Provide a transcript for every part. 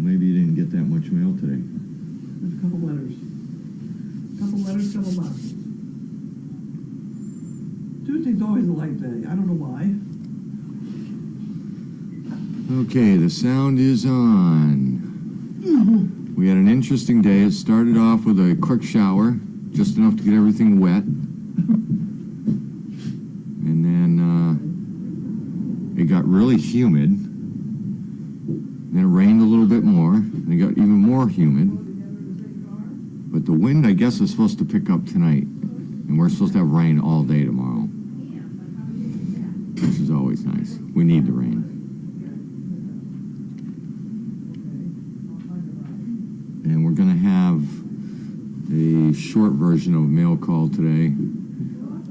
maybe you didn't get that much mail today. There's a couple letters. Couple boxes. Tuesday's always a light day. I don't know why. Okay, the sound is on. We had an interesting day. It started off with a quick shower, just enough to get everything wet. And then it got really humid. Then it rained a little bit more, and it got even more humid. But the wind, I guess, is supposed to pick up tonight. And we're supposed to have rain all day tomorrow, which is always nice. We need the rain. And we're going to have a short version of a mail call today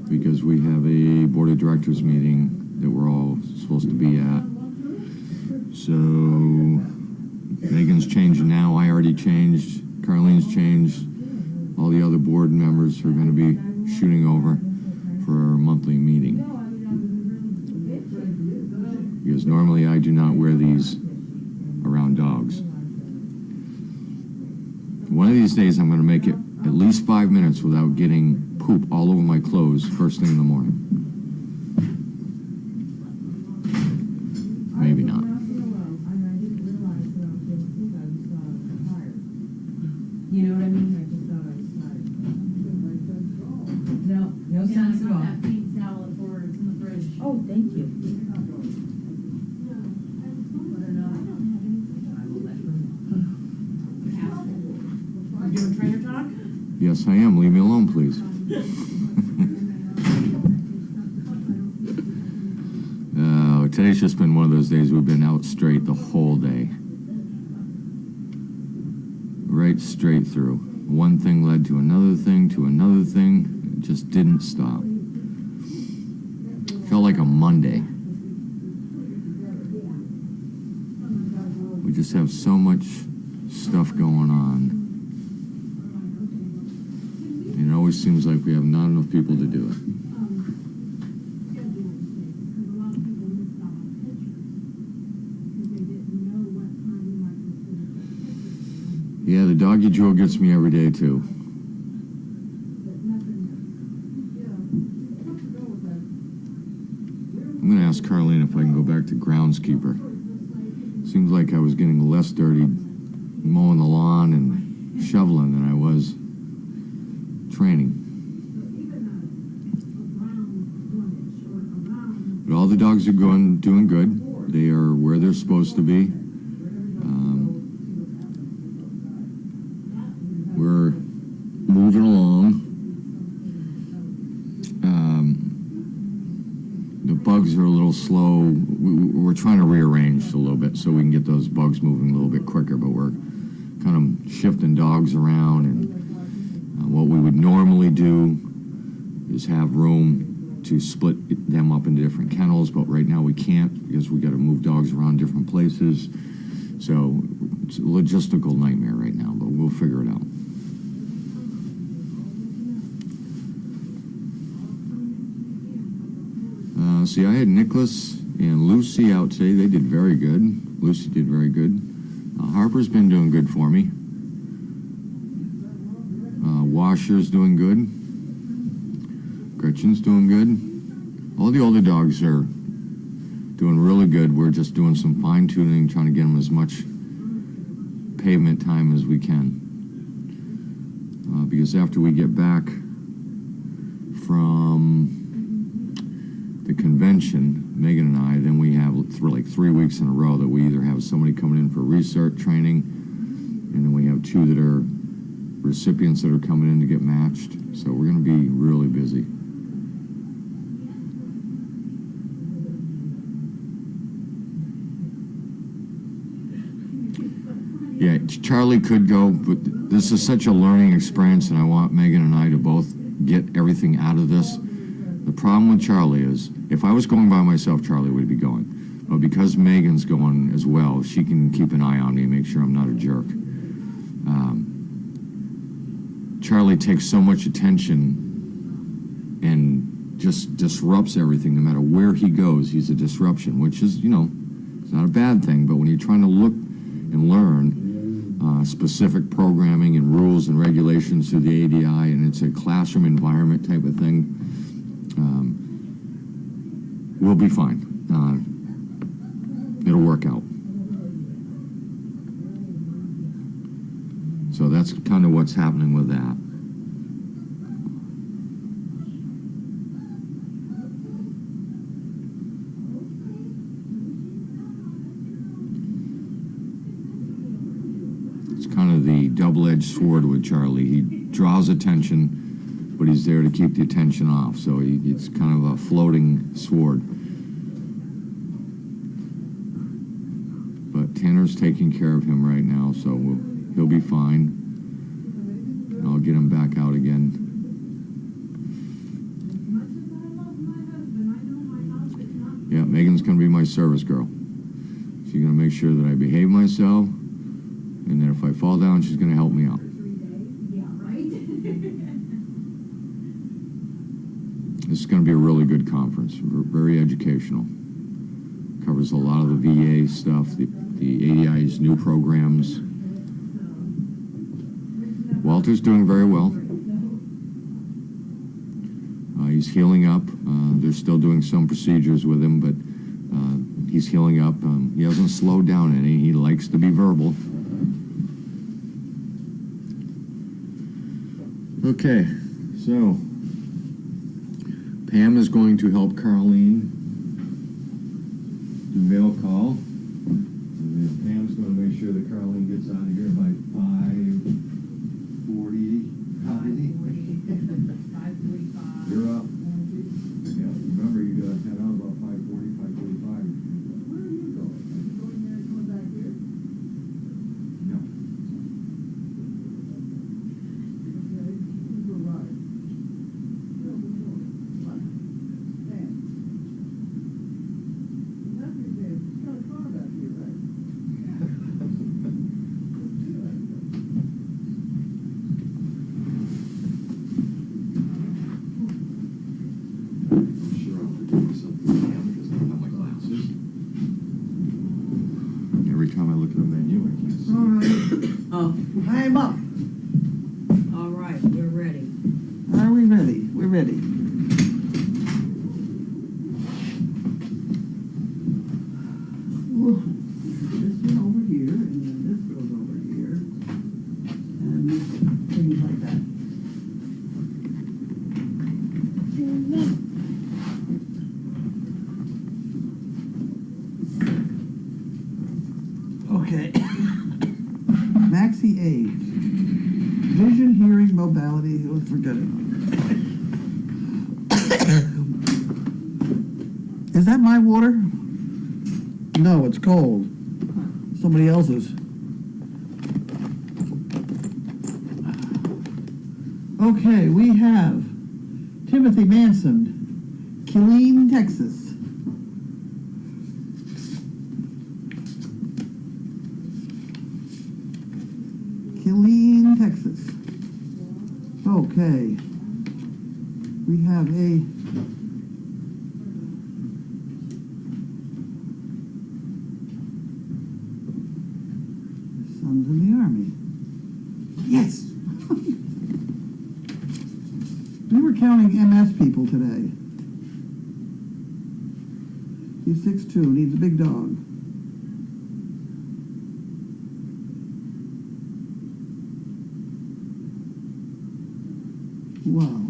because we have a board of directors meeting that we're all supposed to be at. So Megan's changing now. I already changed. Carlene's changed. All the other board members are going to be shooting over for our monthly meeting. Because normally I do not wear these around dogs. One of these days I'm going to make it at least 5 minutes without getting poop all over my clothes first thing in the morning. Maybe not. You know what I mean? No sense at all. That pink salad for it's in the fridge. Oh, thank you. Are you doing trainer talk? Yes, I am. Leave me alone, please. Today's just been one of those days we've been out straight the whole day. Right straight through. One thing led to another thing, It just didn't stop. Felt like a Monday. We just have so much stuff going on. And it always seems like we have not enough people to do it. Yeah, the doggy drill gets me every day, too. I'm going to ask Carlene if I can go back to groundskeeper. Seems like I was getting less dirty mowing the lawn and shoveling than I was training. But all the dogs are doing good. They are where they're supposed to be. We're moving along. The bugs are a little slow. We're trying to rearrange a little bit so we can get those bugs moving a little bit quicker, but we're kind of shifting dogs around, and what we would normally do is have room to split them up into different kennels, but right now we can't because we got to move dogs around different places. So it's a logistical nightmare right now, but we'll figure it out. See, I had Nicholas and Lucy out today. They did very good. Lucy did very good. Harper's been doing good for me. Washer's doing good. Gretchen's doing good. All the older dogs are doing really good. We're just doing some fine-tuning, trying to get them as much pavement time as we can. Because after we get back from the convention, Megan and I, then we have like 3 weeks in a row that we either have somebody coming in for research training, and then we have 2 that are recipients that are coming in to get matched. So we're going to be really busy. Yeah, Charlie could go, but this is such a learning experience, and I want Megan and I to both get everything out of this. The problem with Charlie is, if I was going by myself, Charlie would be going. But because Megan's going as well, she can keep an eye on me and make sure I'm not a jerk. Charlie takes so much attention and just disrupts everything. No matter where he goes, he's a disruption, which is, you know, it's not a bad thing. But when you're trying to look and learn, specific programming and rules and regulations through the ADI, and it's a classroom environment type of thing. We'll be fine. It'll work out. So that's kind of what's happening with that. It's kind of the double-edged sword with Charlie. He draws attention, but he's there to keep the attention off. So it's kind of a floating sword. But Tanner's taking care of him right now, so he'll be fine. I'll get him back out again. Yeah, Megan's going to be my service girl. She's going to make sure that I behave myself, and then if I fall down, she's going to help me out. This is going to be a really good conference, very educational. Covers a lot of the VA stuff, the ADI's new programs. Walter's doing very well. He's healing up. They're still doing some procedures with him, but he's healing up. He hasn't slowed down any. He likes to be verbal. Okay, so Pam is going to help Carlene do mail call. And then Pam's going to make sure that Carlene gets out of here by 5:40. Carlene? 5:45. You're up. Yeah, remember you got 10 out about 5:40, 5:45. Where are you going? Are you going there and coming back here? No. Okay, who's your ride? Where are we going? What? Dan. That's your Dan. He's got a car back here, right? Sure, I'll have to do something because I don't have my glasses. Every time I look at the menu, I can't see. All right. Oh, I am up. all right, we're ready. Are we ready? We're ready. Well, this one over here, and then this goes over here, and things like that. Okay. Maxi age. Vision, hearing, mobility. Oh, forget it. Is that my water? No, it's cold. Somebody else's. Okay, we have Timothy Manson, Carlene, Texas. Carlene, Texas. Okay. We have a son's in the Army. Yes! We were counting MS people today. He's 6'2", needs a big dog. Wow.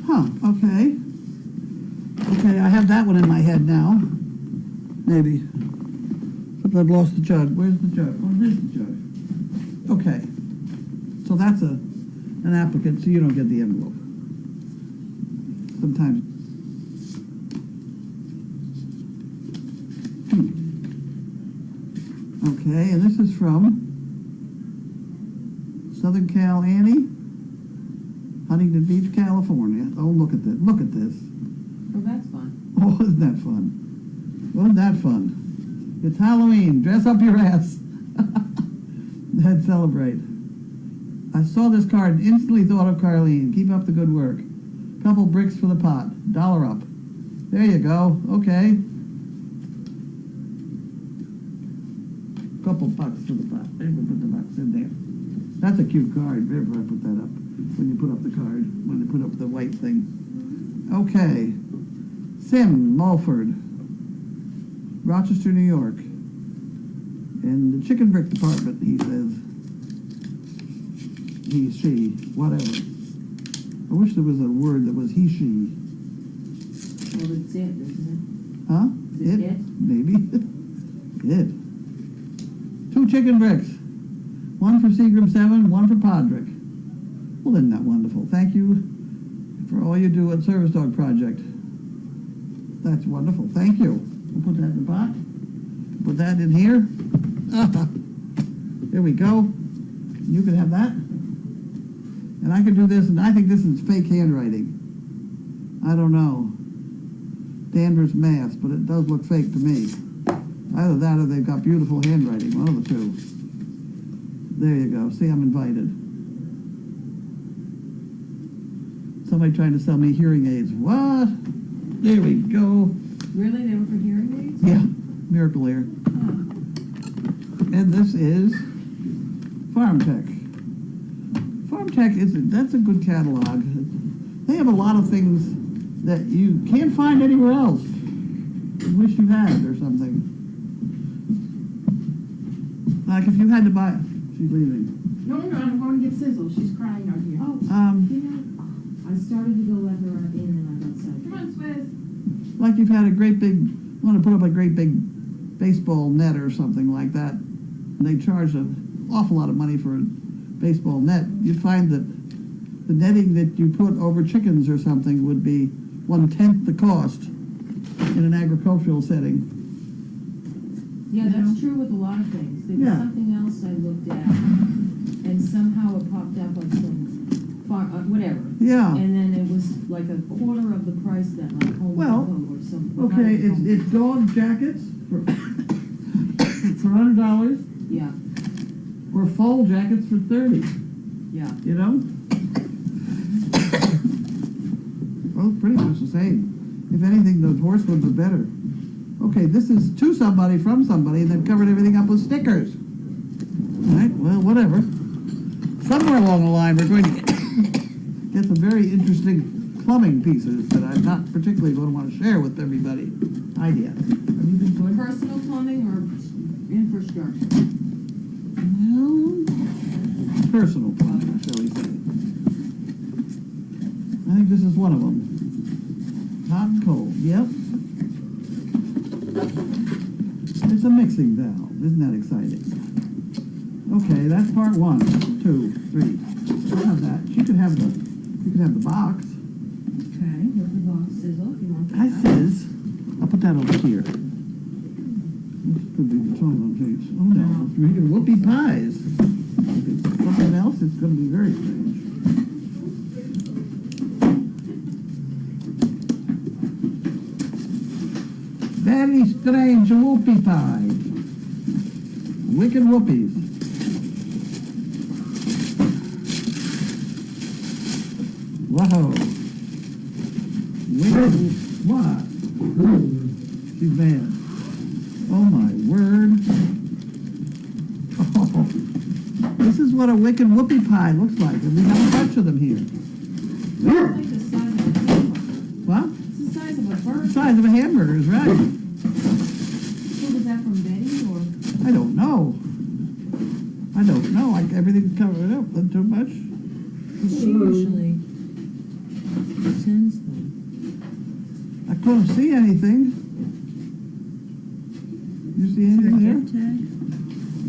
Huh, okay. Okay, I have that one in my head now. Maybe. Except I've lost the jug. Where's the jug? Oh, there's the jug. Okay. So that's an applicant, so you don't get the envelope. Sometimes. Okay, and this is from Southern Cal Annie, Huntington Beach, California. Oh, look at this. Look at this. Oh, that's fun. Oh, isn't that fun? Wasn't that fun? It's Halloween. Dress up your ass. Let's celebrate. I saw this card and instantly thought of Carlene. Keep up the good work. Couple bricks for the pot, $1 up. There you go, okay. Couple bucks for the pot, maybe we'll put the bucks in there. That's a cute card, maybe I put that up, when you put up the card, when you put up the white thing. Okay, Sim Mulford, Rochester, New York. In the chicken brick department, he says. He, she, whatever. I wish there was a word that was he, she. Well, it's it, isn't Huh? Is it? Maybe. It. 2 chicken bricks. One for Seagram 7, one for Podrick. Well, isn't that wonderful? Thank you for all you do at Service Dog Project. That's wonderful. Thank you. We'll put that in the pot. Put that in here. There we go. You can have that. And I can do this, and I think this is fake handwriting. I don't know. Danvers, Mass, but it does look fake to me. Either that or they've got beautiful handwriting, one of the two. There you go. See, I'm invited. Somebody trying to sell me hearing aids. What? There we go. it? Really? They were for hearing aids? Yeah, Miracle Air. And this is Farm Tech. Farm Tech that's a good catalog. They have a lot of things that you can't find anywhere else. You wish you had or something. Like if you had to buy, she's leaving. No, I'm going to get Sizzle. She's crying out here. Oh, you know, I started to go let her in and I got sad. Come on, Swizz. Like you've had a great big, want to put up a great big baseball net or something like that. They charge an awful lot of money for a baseball net. You'd find that the netting that you put over chickens or something would be 1/10 the cost in an agricultural setting. Yeah, that's true with a lot of things. There was Yeah. something else I looked at, and somehow it popped up on some whatever. Yeah. And then it was like a quarter of the price that like Home Well, Depot or something. Okay, it's dog jackets for for $100 Yeah, or fall jackets for 30. yeah. You know? Well, pretty much the same. If anything, those horse ones are better. Okay, this is to somebody from somebody, and they've covered everything up with stickers. All right, well, whatever. Somewhere along the line, we're going to get some very interesting plumbing pieces that I'm not particularly going to want to share with everybody. Idea. Have you been put? Personal plumbing or infrastructure? Well, personal plumbing, shall we say. I think this is one of them. Hot and cold, yep. It's a mixing valve. Isn't that exciting? Okay, that's part 1, 2, 3. I'll have that. You can have the box. Okay, with the box sizzle, if you want that. I says, I'll put that over here. This could be the toilet tapes. Oh no, it's making whoopie pies. If it's something else, it's going to be very strange. Very strange whoopie pie. Wicked whoopies. Whoa. Wicked, what? She's mad. Oh my word. Oh, this is what a wicked whoopie pie looks like, and we have a bunch of them here. It's like the size of a hamburger. What? It's the size of a burger. The size of a hamburger is right. So was that from Betty or? I don't know. Like everything's covered up, not too much. She usually sends them. I couldn't see anything. You see anything there?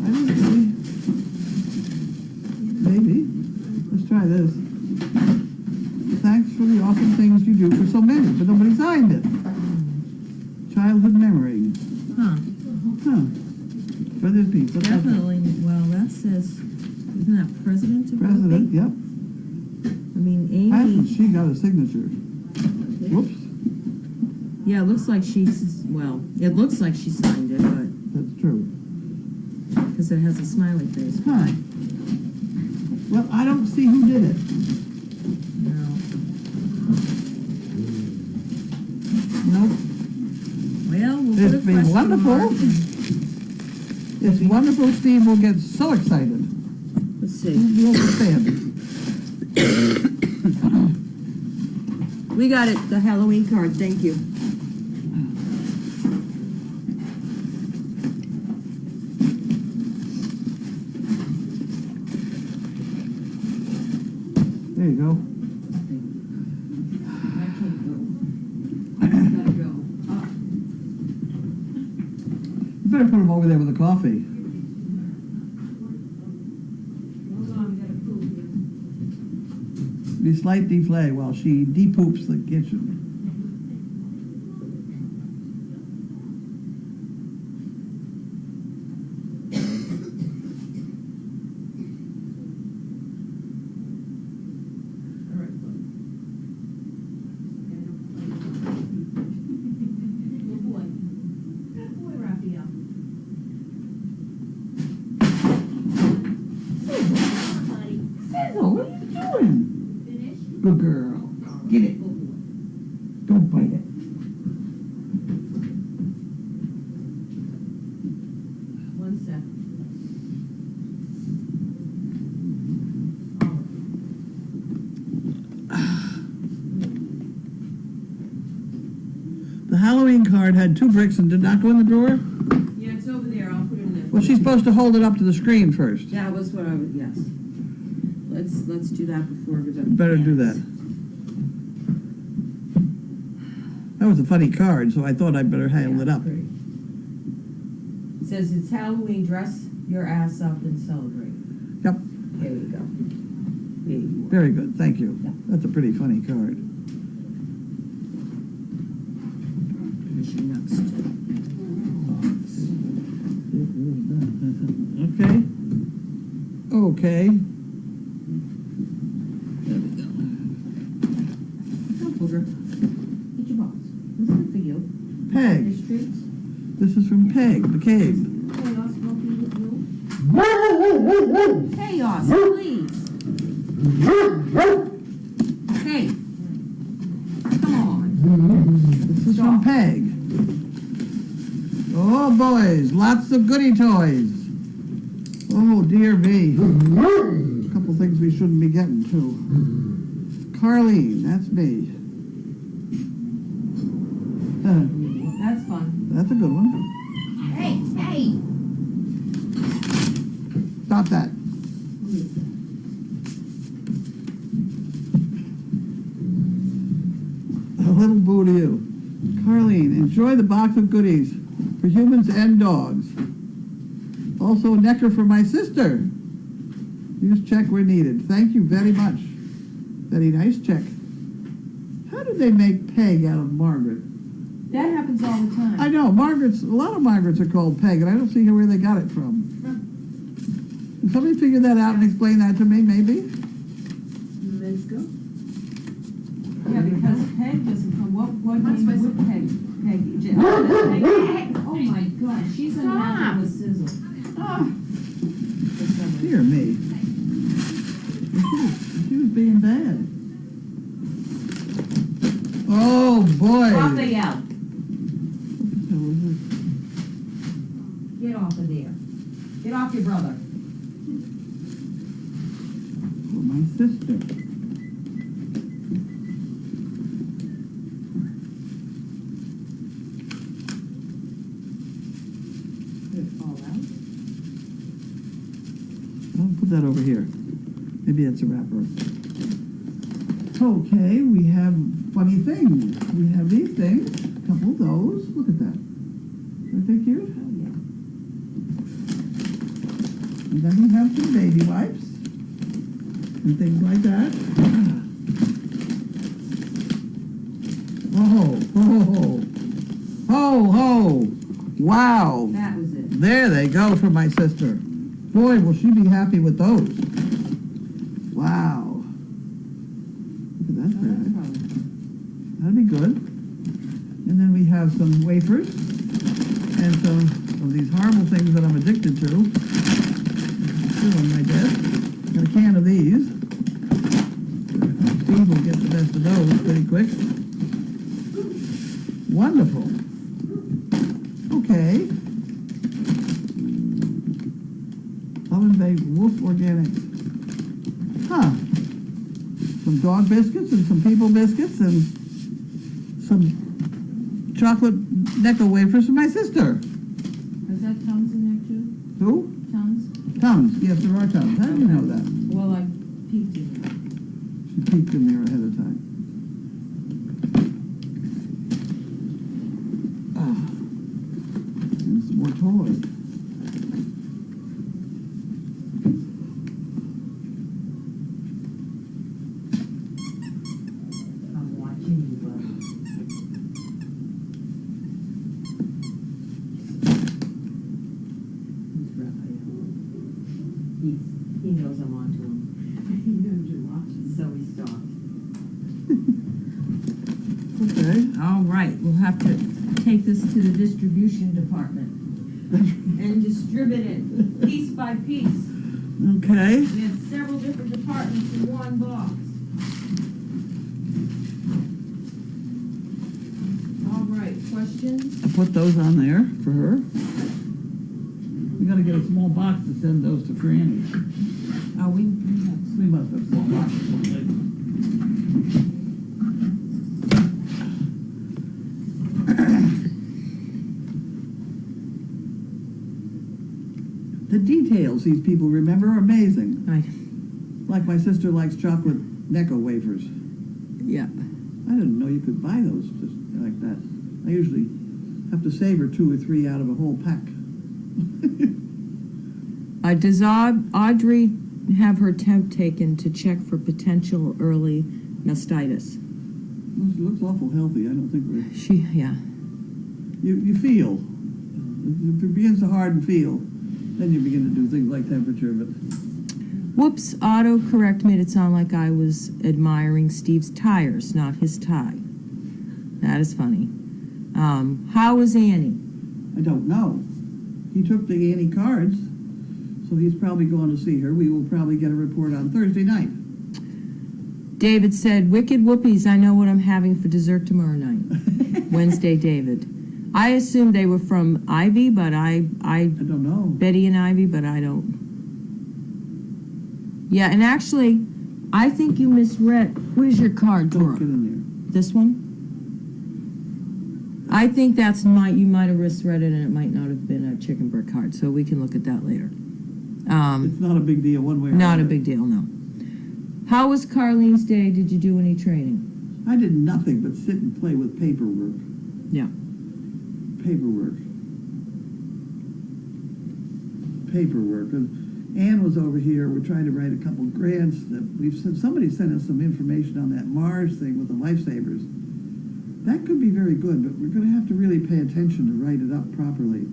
I didn't see. Maybe. Let's try this. Thanks for the awesome things you do for so many, but nobody signed it. Childhood memory. Huh, For this piece. Let's have that. definitely, well, that says, isn't that president of President, Whoopi? yep. I mean, Hasn't Amy, she got a signature? Whoops, yeah, it looks like she's, well, it looks like she signed it, but, that's true. because it has a smiley face. but Huh. Well, I don't see who did it. No. must be question wonderful. mark. It's wonderful. Steve will get so excited. Let's see. You understand. We got it, the Halloween card, thank you. There you go. I can't go. I just gotta go. You better put him over there with the coffee. Hold on, we gotta prove Be slight deflay while she de-poops the kitchen. All right, look. Good boy. Good boy, Raphael. Sizzle, what are you doing? Finish. Good girl. Get it. Good boy. Don't bite it. One sec. The Halloween card had 2 bricks and did not go in the drawer? Yeah, it's over there, I'll put it in there. Well, she's supposed to hold it up to the screen first. That was what I would, yes. Let's do that before we go. Better do that. That was a funny card, so I thought I'd better handle it up. It says it's Halloween, dress your ass up and celebrate. Yep, There we go. There you are. very good, thank you. Yeah. That's a pretty funny card. Finishing next. Okay. Okay. There we go. Come, Booger. Get your box. This is for you. Peg. There's treats. This is from Peg, the cave. Chaos, smoking with you. Chaos, please. Hey. Come on. This is from Peg. Oh, boys, lots of goody toys. Oh, dear me. A couple things we shouldn't be getting to. Carlene, that's me. That's fun. That's a good one. Hey, hey! Stop that. A little boo to you. Carlene, enjoy the box of goodies for humans and dogs. Also a necker for my sister. Use check where needed. Thank you very much. Very nice check. How did they make Peg out of Margaret? That happens all the time. I know, a lot of Margarets are called Peg, and I don't see where they got it from. Can somebody figure that out and explain that to me, maybe? Let's go. Yeah, because Peg doesn't come. What What's name my would Peg? Peg. Oh my God, she's a Stop. with sizzle. Oh, Dear me. She was being bad. Oh, boy. Raphael, What the hell is this? get off of there. Get off your brother. For my sister. Did it fall out? I'll put that over here. Maybe it's a wrapper. Okay, we have funny things. We have these things, a couple of those. Look at that. Aren't they cute? Oh, yeah. And then we have some baby wipes and things like that. Oh, ho, ho. Wow. That was it. There they go for my sister. Boy, will she be happy with those. Wow. Look at that bag. That'd be good. And then we have some wafers and some of these horrible things that I'm addicted to. Still on my desk. Got a can of these. Steve will get the best of those pretty quick. Wonderful. Oh, Okay. Oven baked Wolf Organic. Huh. Some dog biscuits and some people biscuits and some chocolate Necco wafers for my sister. Is that Tums in there too? Who? Tums? Tums. Yes, there are Tums. How do you know that? Well, I peeked in there. She peeked in there ahead of time. Ah. And some more toys. I'm watching you, buddy. Who's Raphael? He knows I'm on to him. He knows you're watching. So he stopped. Okay. All right, we'll have to take this to the distribution department and distribute it piece by piece. Okay. We have several different departments in one box. All right, questions? I put those on there for her. We gotta get a small box to send those to Franny. Oh, we We must have small boxes. The details these people remember are amazing. Like my sister likes chocolate Necco wafers. Yeah. I didn't know you could buy those just like that. I usually have to savor 2 or 3 out of a whole pack. Does Audrey have her temp taken to check for potential early mastitis? She looks awful healthy. I don't think we're... Yeah. You feel. If it begins to harden, feel. Then you begin to do things like temperature, but... Whoops, autocorrect made it sound like I was admiring Steve's tires, not his tie. That is funny. How is Annie? I don't know. He took the Annie cards, so he's probably going to see her. We will probably get a report on Thursday night. David said, wicked whoopies, I know what I'm having for dessert tomorrow night. Wednesday, David. I assumed they were from Ivy, but I don't know. Betty and Ivy, but I don't. Yeah, and actually, I think you misread. Where's your card, Don't Dora? get in there. This one? I think you might have misread it, and it might not have been a chicken brick card, so we can look at that later. It's not a big deal one way or Not another. a big deal, no. How was Carlene's day? Did you do any training? I did nothing but sit and play with paperwork. Yeah. Paperwork. And Ann was over here. We're trying to write a couple grants. Somebody sent us some information on that Mars thing with the lifesavers. That could be very good, but we're going to have to really pay attention to write it up properly.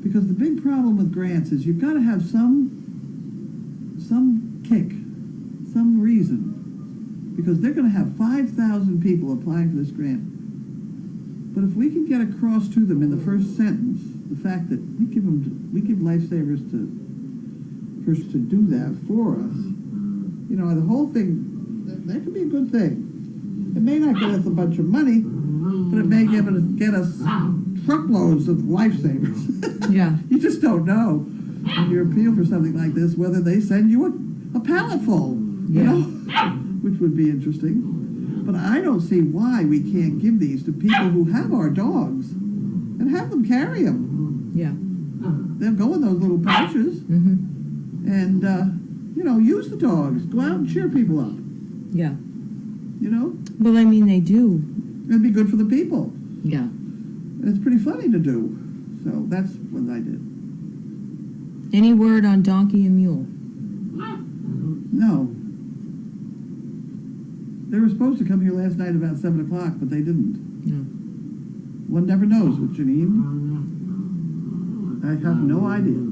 Because the big problem with grants is you've got to have some kick, some reason. Because they're going to have 5,000 people applying for this grant. But if we can get across to them in the first sentence the fact that we give lifesavers to do that for us, the whole thing, that could be a good thing. It may not get us a bunch of money, but it may get us truckloads of lifesavers. Yeah. You just don't know when you appeal for something like this whether they send you a pallet full, which would be interesting. But I don't see why we can't give these to people who have our dogs and have them carry them. Yeah. They'll go in those little pouches and, use the dogs. Go out and cheer people up, Yeah. Well, I mean, they do. It'd be good for the people. Yeah. And it's pretty funny to do. So that's what I did. Any word on donkey and mule? No. They were supposed to come here last night about 7 o'clock, but they didn't. No. One never knows with Janine. I have no idea.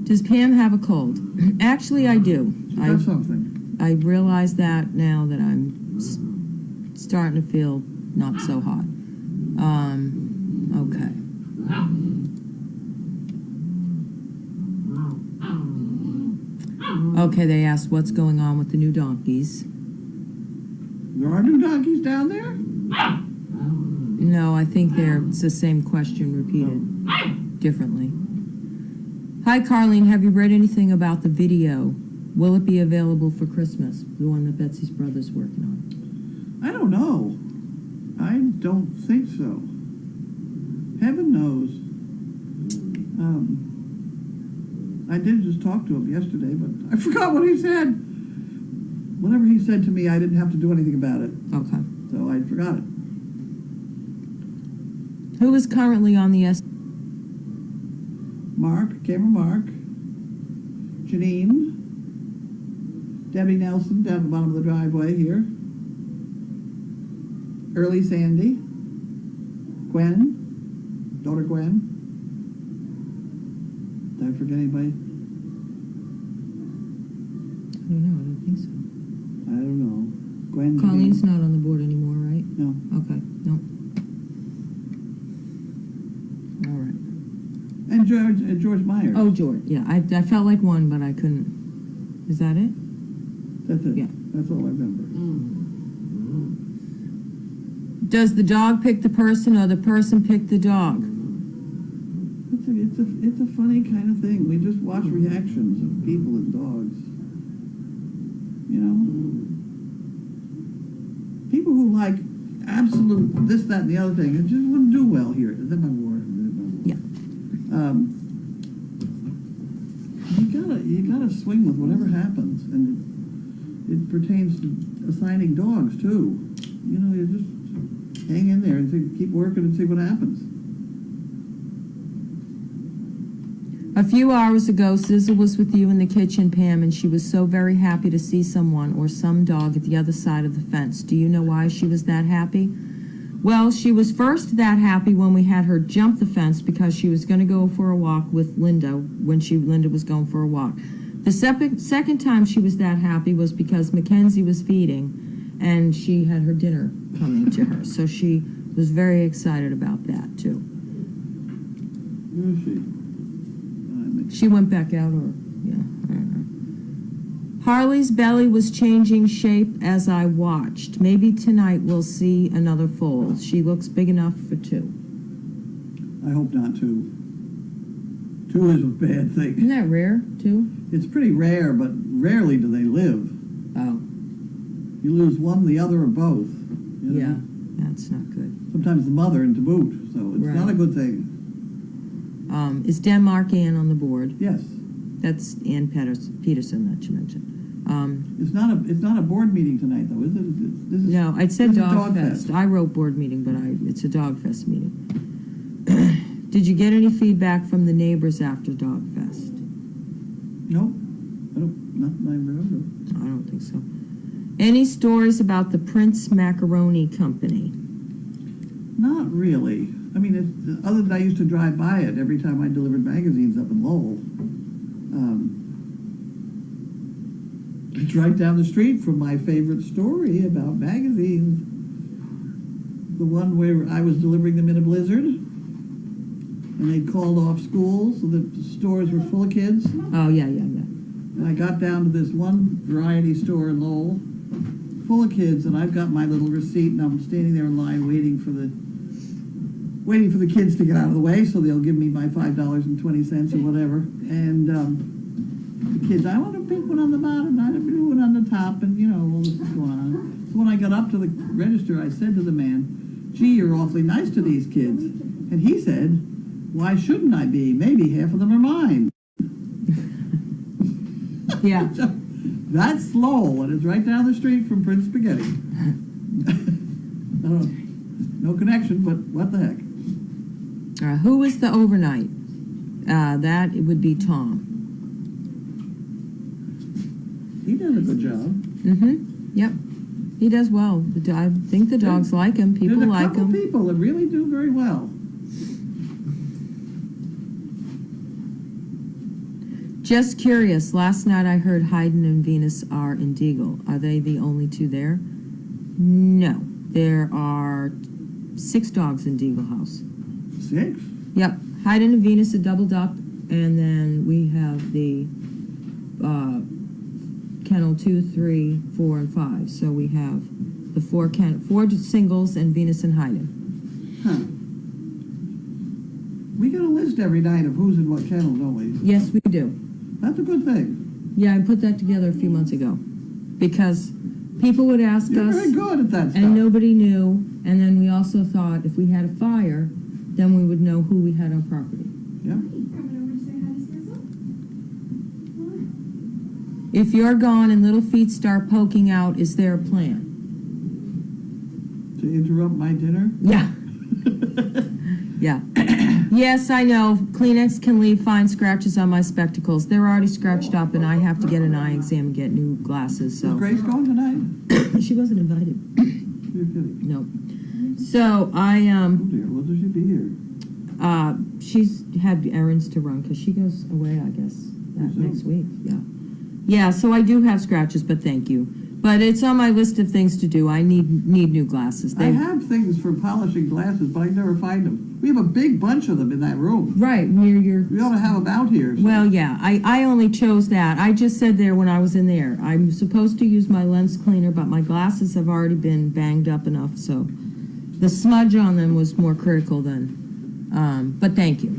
Does Pam have a cold? Actually, I do. She got something. I realize that now that I'm starting to feel not so hot. Okay. Okay, they asked what's going on with the new donkeys. There are new donkeys down there? No, I think it's the same question repeated differently. Hi, Carlene. Have you read anything about the video? Will it be available for Christmas? The one that Betsy's brother's working on. I don't know. I don't think so. Heaven knows. I did just talk to him yesterday, but I forgot what he said. Whatever he said to me, I didn't have to do anything about it. Okay. So I forgot it. Who is currently on the Camera Mark, Janine, Debbie Nelson down at the bottom of the driveway here, Early Sandy, Gwen, daughter Gwen. Did I forget anybody? I don't know. I don't think so. I don't know. Gwen. Carlene's not on the board anymore, right? No. Okay. No. All right. And George Myers. Oh, George. Yeah, I felt like one, but I couldn't. Is that it? That's it. Yeah. That's all I remember. Does the dog pick the person or the person pick the dog? It's a funny kind of thing. We just watch reactions of people and dogs. You know? People who like absolute this, that, and the other thing, it just wouldn't do well here. Is that my word? Yeah. You gotta swing with whatever happens, and it pertains to assigning dogs too. You know, you just hang in there and keep working and see what happens. A few hours ago, Sizzle was with you in the kitchen, Pam, and she was so very happy to see someone or some dog at the other side of the fence. Do you know why she was that happy? Well, she was first that happy when we had her jump the fence because she was going to go for a walk with Linda when Linda was going for a walk. The second time she was that happy was because Mackenzie was feeding and she had her dinner coming to her. So she was very excited about that, too. Where is she? She went back out, or, yeah, I don't know. Harley's belly was changing shape as I watched. Maybe tonight we'll see another foal. She looks big enough for two. I hope not two. Two is a bad thing. Isn't that rare, two? It's pretty rare, but rarely do they live. Oh, You lose one, the other, or both. You know? yeah, that's not good. Sometimes the mother and to boot, so it's Right. not a good thing. Is Denmark Ann on the board? Yes. That's Ann Peterson that you mentioned. It's not a board meeting tonight, though, is it? This is, No, I said this is Dog Fest. I wrote board meeting, but it's a Dog Fest meeting. Did you get any feedback from the neighbors after Dog Fest? Nope. Nothing I remember. I don't think so. Any stories about the Prince Macaroni Company? Not really. I mean, other than I used to drive by it every time I delivered magazines up in Lowell. It's right down the street from my favorite story about magazines. The one where I was delivering them in a blizzard, and they called off school so that the stores were full of kids. Oh, yeah. And I got down to this one variety store in Lowell, full of kids, and I've got my little receipt, and I'm standing there in line waiting for the kids to get out of the way so they'll give me my $5.20 or whatever. And the kids, I want a pink one on the bottom, not a blue one on the top, and you know, all this is going on. So when I got up to the register, I said to the man, "Gee, you're awfully nice to these kids." And he said, "Why shouldn't I be? Maybe half of them are mine." Yeah. That's Lowell, and it's right down the street from Prince Spaghetti. No connection, but what the heck. Who was the overnight? That it would be Tom. He does a good job. Mm-hmm. Yep. He does well. I think the dogs like him. People There's a like couple him. people that really do very well. Just curious, last night I heard Haydn and Venus are in Deagle. Are they the only two there? No. There are 6 dogs in Deagle House. 6? Yep. Haydn and Venus are doubled up, and then we have the kennel 2, 3, 4, and 5. So we have the 4 singles and Venus and Haydn. Huh. We get a list every night of who's in what kennel, don't we? Yes, we do. That's a good thing. Yeah, I put that together a few months ago because people would ask You're us very good at that stuff. and nobody knew. And then we also thought if we had a fire, then we would know who we had on property. Yeah. If you're gone and little feet start poking out, is there a plan? To interrupt my dinner? Yeah. Yeah. Yes, I know. Kleenex can leave fine scratches on my spectacles. They're already scratched up, and I have to get an eye exam and get new glasses. Is So Grace going tonight? she wasn't invited. You're kidding. No. So I Oh dear, well, does she be here? she's had errands to run because she goes away, I guess, So? next week. Yeah. Yeah. So I do have scratches, but thank you. But it's on my list of things to do. I need new glasses. I have things for polishing glasses, but I never find them. We have a big bunch of them in that room. Right near your. We ought to have them out here. So. Well, yeah, I only chose that. I just said there when I was in there. I'm supposed to use my lens cleaner, but my glasses have already been banged up enough, so the smudge on them was more critical than. But thank you.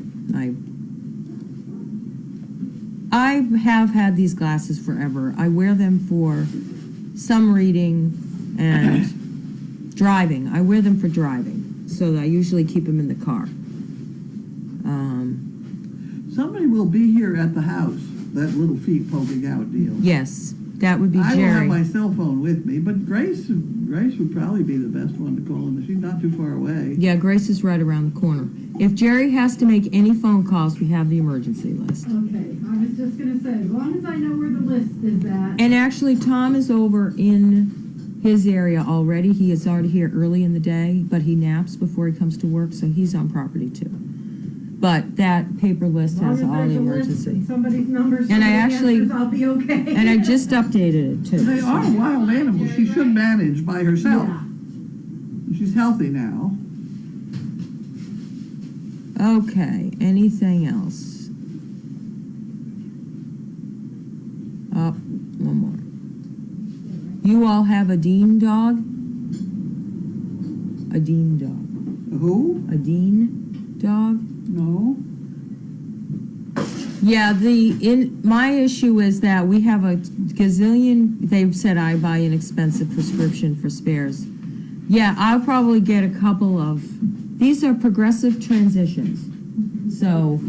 I have had these glasses forever. I wear them for some reading and driving. I wear them for driving, so I usually keep them in the car. Somebody will be here at the house. That little feet poking out deal. Yes, that would be I don't have Jerry. my cell phone with me, but Grace would probably be the best one to call in. She's not too far away. Yeah, Grace is right around the corner. If Jerry has to make any phone calls, we have the emergency list. Okay, I was just gonna say, as long as I know where the list is at. And actually, Tom is over in his area already. He is already here early in the day, but he naps before he comes to work, so he's on property too. But that paper list As long has as all there's the a list emergency. and somebody's number, And I somebody actually- answers, I'll be okay. And I just updated it too. They are wild animals. She should manage by herself. Yeah. She's healthy now. Okay, anything else? Oh, one more. You all have a Dean dog? A Dean dog. Who? A Dean dog? No. Yeah, my issue is that we have a gazillion, they've said I buy an expensive prescription for spares. Yeah, I'll probably get a couple of, these are progressive transitions. So,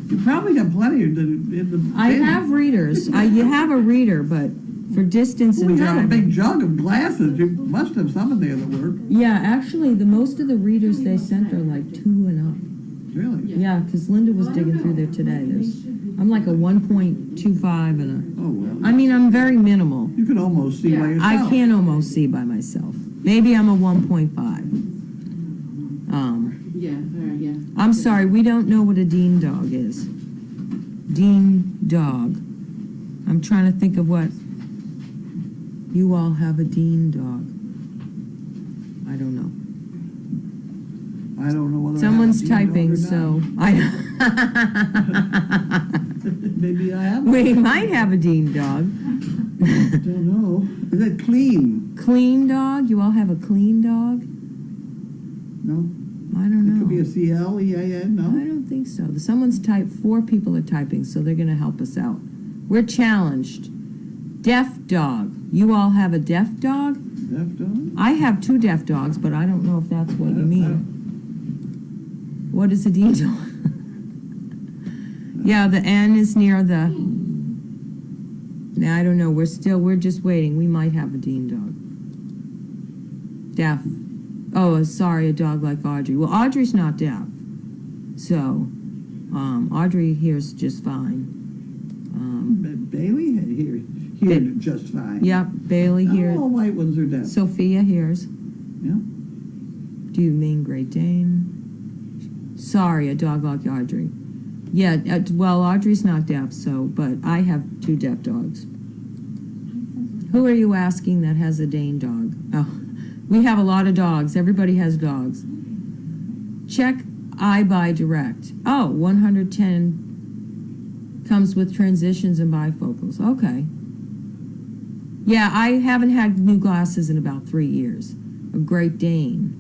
You probably got plenty in the I bin. have readers. You have a reader, but for distance Well, and we have a driving. big jug of glasses. You must have some in there that work. Yeah, actually, the most of the readers they sent are like 2 and up. Really? Yeah, because Linda was digging through there today. I'm like a 1.25 and Oh, well. I'm very minimal. You can almost see by yourself. I can almost see by myself. Maybe I'm a 1.5. Yeah. I'm sorry, we don't know what a Dean dog is. Dean dog. I'm trying to think of what. You all have a Dean dog. I don't know. I don't know whether Someone's I have a typing, Dean dog or so I. not. Maybe I have. We might have a Dean dog. I don't know. Is it clean? Clean dog? You all have a clean dog? No. I don't It know. could be a CLEAN. No. I don't think so. Someone's typed, 4 people are typing, so they're going to help us out. We're challenged. Deaf dog. You all have a deaf dog? Deaf dog? I have 2 deaf dogs, but I don't know if that's what you mean. What is a Dean dog? Yeah, the N is near the. I don't know. We're just waiting. We might have a Dean dog. Deaf. Oh, sorry, a dog like Audrey. Well, Audrey's not deaf. So, Audrey hears just fine. Bailey hear just fine. Yep, Bailey Not hears. all white ones are deaf. Sophia hears. Yeah. Do you mean Great Dane? Sorry, a dog like Audrey. Yeah, well, Audrey's not deaf, but I have 2 deaf dogs. Who are you asking that has a Dane dog? Oh, we have a lot of dogs. Everybody has dogs. Check iBuy Direct. Oh, 110 comes with transitions and bifocals. Okay. Yeah, I haven't had new glasses in about 3 years. A Great Dane.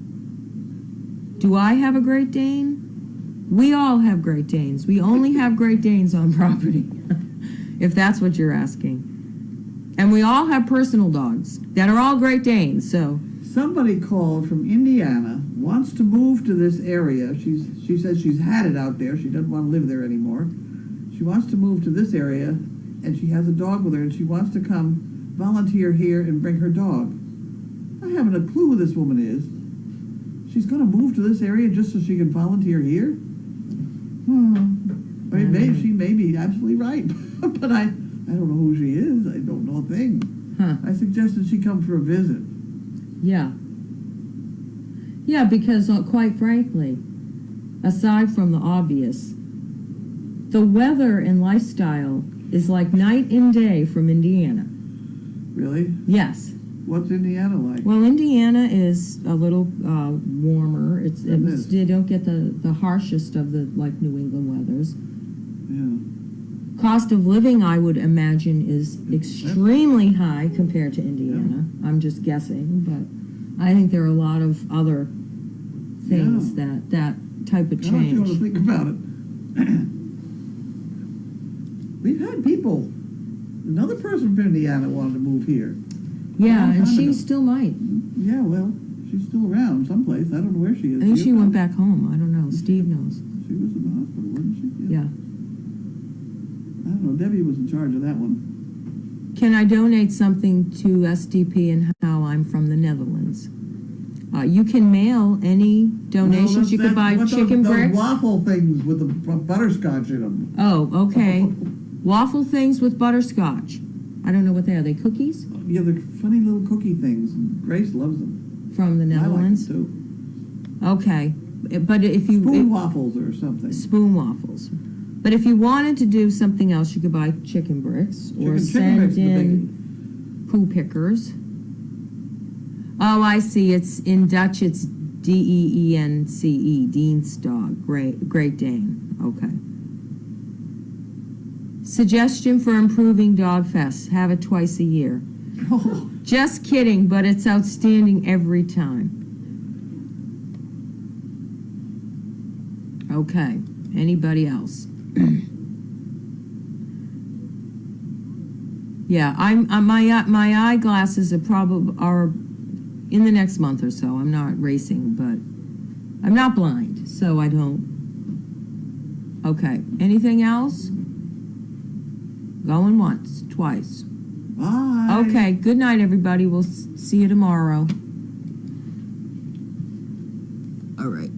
Do I have a Great Dane? We all have Great Danes. We only have Great Danes on property, if that's what you're asking. And we all have personal dogs that are all Great Danes, so. Somebody called from Indiana, wants to move to this area. She says she's had it out there. She doesn't want to live there anymore. She wants to move to this area, and she has a dog with her, and she wants to come volunteer here and bring her dog. I haven't a clue who this woman is. She's going to move to this area just so she can volunteer here? I mean, maybe, she may be absolutely right, but I don't know who she is. I don't know a thing. Huh. I suggested she come for a visit. Yeah. Yeah, because quite frankly, aside from the obvious, the weather and lifestyle is like night and day from Indiana. Really? Yes. What's Indiana like? Well, Indiana is a little warmer. You don't get the harshest of the like New England weathers. Yeah. Cost of living, I would imagine, is extremely high compared to Indiana. I'm just guessing, but I think there are a lot of other things that type of I want you change. to think about it. We've had people. Another person from Indiana wanted to move here. Yeah, long and time she ago. still might. Yeah, well, she's still around someplace. I don't know where she is. I think Do she you went know? back home. I don't know. Steve knows. She was in the hospital, wasn't she? Yeah. I don't know. Debbie was in charge of that one. Can I donate something to SDP and how I'm from the Netherlands? You can mail any donations. You could buy chicken those bricks. waffle things with the butterscotch in them. Oh, okay. Waffle things with butterscotch. I don't know what they are. They cookies? Yeah, they're funny little cookie things. Grace loves them. From the Netherlands? I like them too. Okay. But if you... Spoon waffles or something. Spoon waffles. But if you wanted to do something else, you could buy chicken bricks or Chicken send bricks is the in poo pickers. Oh, I see. It's in Dutch. It's Deence, Dean's dog, Great Dane. Okay. Suggestion for improving Dog Fest: have it twice a year. Oh, Just kidding, but it's outstanding every time. Okay. Anybody else? Yeah, my eyeglasses are in the next month or so. I'm not racing, but I'm not blind, so I don't. Okay. Anything else? Going once, twice. bye. Okay. Good night, everybody. We'll see you tomorrow. All right.